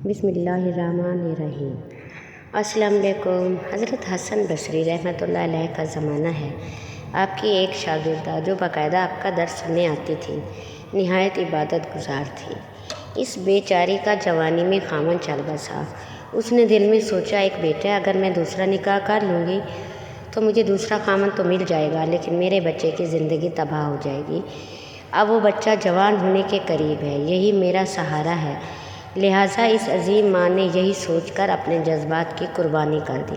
بسم اللہ الرحمن الرحیم۔ السلام علیکم۔ حضرت حسن بصری رحمۃ اللہ علیہ کا زمانہ ہے۔ آپ کی ایک شاگردہ جو باقاعدہ آپ کا درس سننے آتی تھی، نہایت عبادت گزار تھی۔ اس بیچاری کا جوانی میں خامن چل بسا۔ اس نے دل میں سوچا، ایک بیٹا، اگر میں دوسرا نکاح کر لوں گی تو مجھے دوسرا خامن تو مل جائے گا، لیکن میرے بچے کی زندگی تباہ ہو جائے گی۔ اب وہ بچہ جوان ہونے کے قریب ہے، یہی میرا سہارا ہے۔ لہٰذا اس عظیم ماں نے یہی سوچ کر اپنے جذبات کی قربانی کر دی۔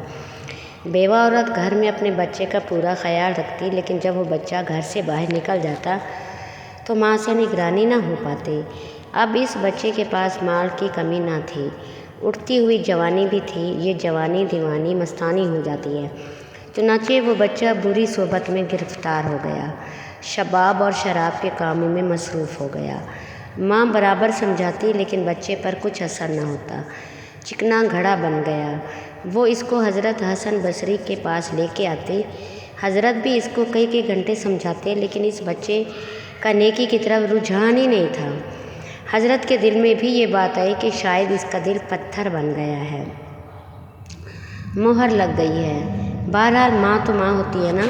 بیوہ عورت گھر میں اپنے بچے کا پورا خیال رکھتی، لیکن جب وہ بچہ گھر سے باہر نکل جاتا تو ماں سے نگرانی نہ ہو پاتی۔ اب اس بچے کے پاس مال کی کمی نہ تھی، اٹھتی ہوئی جوانی بھی تھی۔ یہ جوانی دیوانی مستانی ہو جاتی ہے، چنانچہ وہ بچہ بری صحبت میں گرفتار ہو گیا، شباب اور شراب کے کاموں میں مصروف ہو گیا۔ ماں برابر سمجھاتی، لیکن بچے پر کچھ اثر نہ ہوتا، چکنا گھڑا بن گیا۔ وہ اس کو حضرت حسن بصری کے پاس لے کے آتی۔ حضرت بھی اس کو کئی گھنٹے سمجھاتے، لیکن اس بچے کا نیکی کی طرف رجحان ہی نہیں تھا۔ حضرت کے دل میں بھی یہ بات آئی کہ شاید اس کا دل پتھر بن گیا ہے، مہر لگ گئی ہے۔ بہرحال ماں تو ماں ہوتی ہے نا۔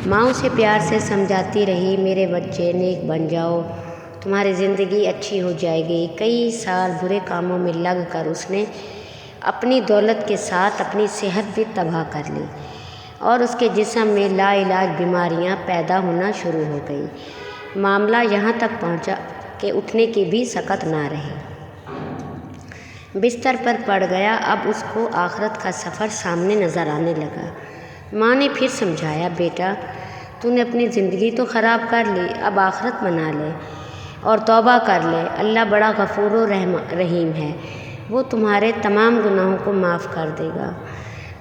ماں اسے پیار سے سمجھاتی رہی، میرے بچے نیک بن جاؤ، تمہاری زندگی اچھی ہو جائے گی۔ کئی سال برے کاموں میں لگ کر اس نے اپنی دولت کے ساتھ اپنی صحت بھی تباہ کر لی، اور اس کے جسم میں لا علاج بیماریاں پیدا ہونا شروع ہو گئی۔ معاملہ یہاں تک پہنچا کہ اٹھنے کی بھی سکت نہ رہی، بستر پر پڑ گیا۔ اب اس کو آخرت کا سفر سامنے نظر آنے لگا۔ ماں نے پھر سمجھایا، بیٹا، تو نے اپنی زندگی تو خراب کر لی، اب آخرت منا لے اور توبہ کر لے۔ اللہ بڑا غفور و رحیم ہے، وہ تمہارے تمام گناہوں کو معاف کر دے گا۔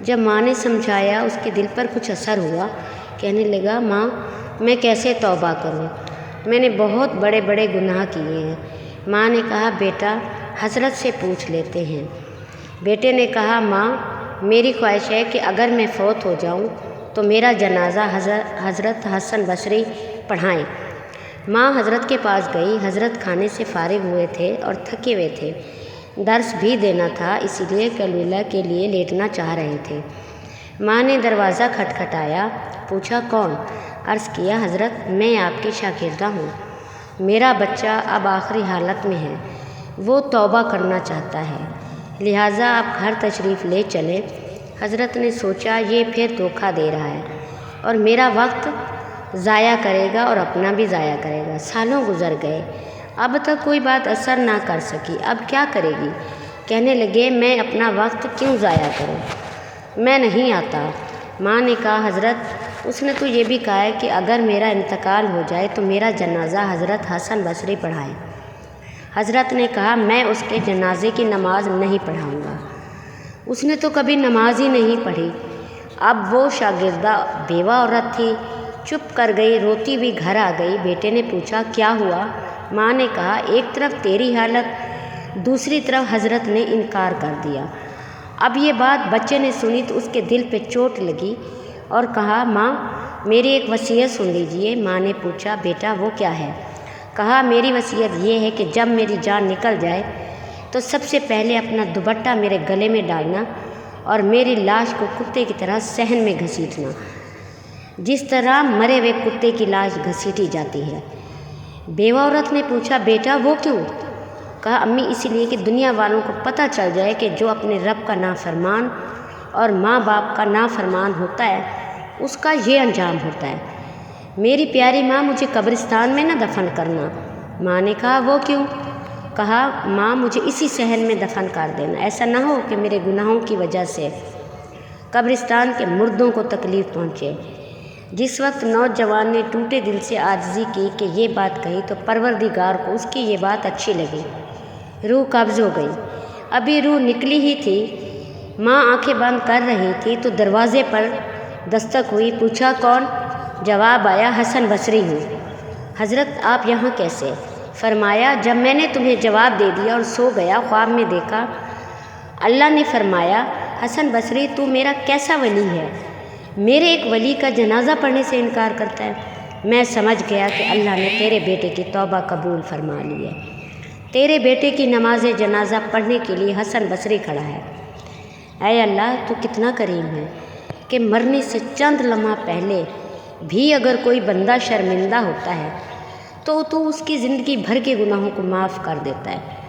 جب ماں نے سمجھایا، اس کے دل پر کچھ اثر ہوا۔ کہنے لگا، ماں، میں کیسے توبہ کروں؟ میں نے بہت بڑے گناہ کیے ہیں۔ ماں نے کہا، بیٹا، حضرت سے پوچھ لیتے ہیں۔ بیٹے نے کہا، ماں، میری خواہش ہے کہ اگر میں فوت ہو جاؤں تو میرا جنازہ حضرت حسن بصری پڑھائیں۔ ماں حضرت کے پاس گئی۔ حضرت کھانے سے فارغ ہوئے تھے اور تھکے ہوئے تھے، درس بھی دینا تھا، اسی لیے قیلولہ کے لیے لیٹنا چاہ رہے تھے۔ ماں نے دروازہ کھٹکھٹایا، پوچھا، کون؟ عرض کیا، حضرت، میں آپ کی شاگردہ ہوں، میرا بچہ اب آخری حالت میں ہے، وہ توبہ کرنا چاہتا ہے، لہٰذا آپ گھر تشریف لے چلیں۔ حضرت نے سوچا، یہ پھر دھوکہ دے رہا ہے اور میرا وقت ضائع کرے گا اور اپنا بھی ضائع کرے گا۔ سالوں گزر گئے، اب تک کوئی بات اثر نہ کر سکی، اب کیا کرے گی؟ کہنے لگے، میں اپنا وقت کیوں ضائع کروں، میں نہیں آتا۔ ماں نے کہا، حضرت، اس نے تو یہ بھی کہا ہے کہ اگر میرا انتقال ہو جائے تو میرا جنازہ حضرت حسن بصری پڑھائے۔ حضرت نے کہا، میں اس کے جنازے کی نماز نہیں پڑھاؤں گا، اس نے تو کبھی نماز ہی نہیں پڑھی۔ اب وہ شاگردہ بیوہ عورت تھی، چپ کر گئی، روتی ہوئی گھر آ گئی۔ بیٹے نے پوچھا، کیا ہوا؟ ماں نے کہا، ایک طرف تیری حالت، دوسری طرف حضرت نے انکار کر دیا۔ اب یہ بات بچے نے سنی تو اس کے دل پہ چوٹ لگی اور کہا، ماں، میری ایک وصیت سن لیجیے۔ ماں نے پوچھا، بیٹا، وہ کیا ہے؟ کہا، میری وصیت یہ ہے کہ جب میری جان نکل جائے تو سب سے پہلے اپنا دوپٹہ میرے گلے میں ڈالنا اور میری لاش کو کتے کی طرح صحن میں گھسیٹنا، جس طرح مرے ہوئے کتے کی لاش گھسیٹی جاتی ہے۔ بیوہ عورت نے پوچھا، بیٹا، وہ کیوں؟ کہا، امی، اس لیے کہ دنیا والوں کو پتہ چل جائے کہ جو اپنے رب کا نافرمان اور ماں باپ کا نافرمان ہوتا ہے، اس کا یہ انجام ہوتا ہے۔ میری پیاری ماں، مجھے قبرستان میں نہ دفن کرنا۔ ماں نے کہا، وہ کیوں؟ کہا، ماں، مجھے اسی صحن میں دفن کر دینا، ایسا نہ ہو کہ میرے گناہوں کی وجہ سے قبرستان کے مردوں کو تکلیف پہنچے۔ جس وقت نوجوان نے ٹوٹے دل سے عاجزی کی کہ یہ بات کہی تو پروردگار کو اس کی یہ بات اچھی لگی، روح قبض ہو گئی۔ ابھی روح نکلی ہی تھی، ماں آنکھیں بند کر رہی تھی تو دروازے پر دستک ہوئی۔ پوچھا، کون؟ جواب آیا، حسن بصری ہوں۔ حضرت، آپ یہاں کیسے؟ فرمایا، جب میں نے تمہیں جواب دے دیا اور سو گیا، خواب میں دیکھا، اللہ نے فرمایا، حسن بصری، تو میرا کیسا ولی ہے، میرے ایک ولی کا جنازہ پڑھنے سے انکار کرتا ہے۔ میں سمجھ گیا کہ اللہ نے تیرے بیٹے کی توبہ قبول فرما لی ہے۔ تیرے بیٹے کی نماز جنازہ پڑھنے کے لیے حسن بصری کھڑا ہے۔ اے اللہ، تو کتنا کریم ہے کہ مرنے سے چند لمحہ پہلے بھی اگر کوئی بندہ شرمندہ ہوتا ہے تو اس کی زندگی بھر کے گناہوں کو معاف کر دیتا ہے۔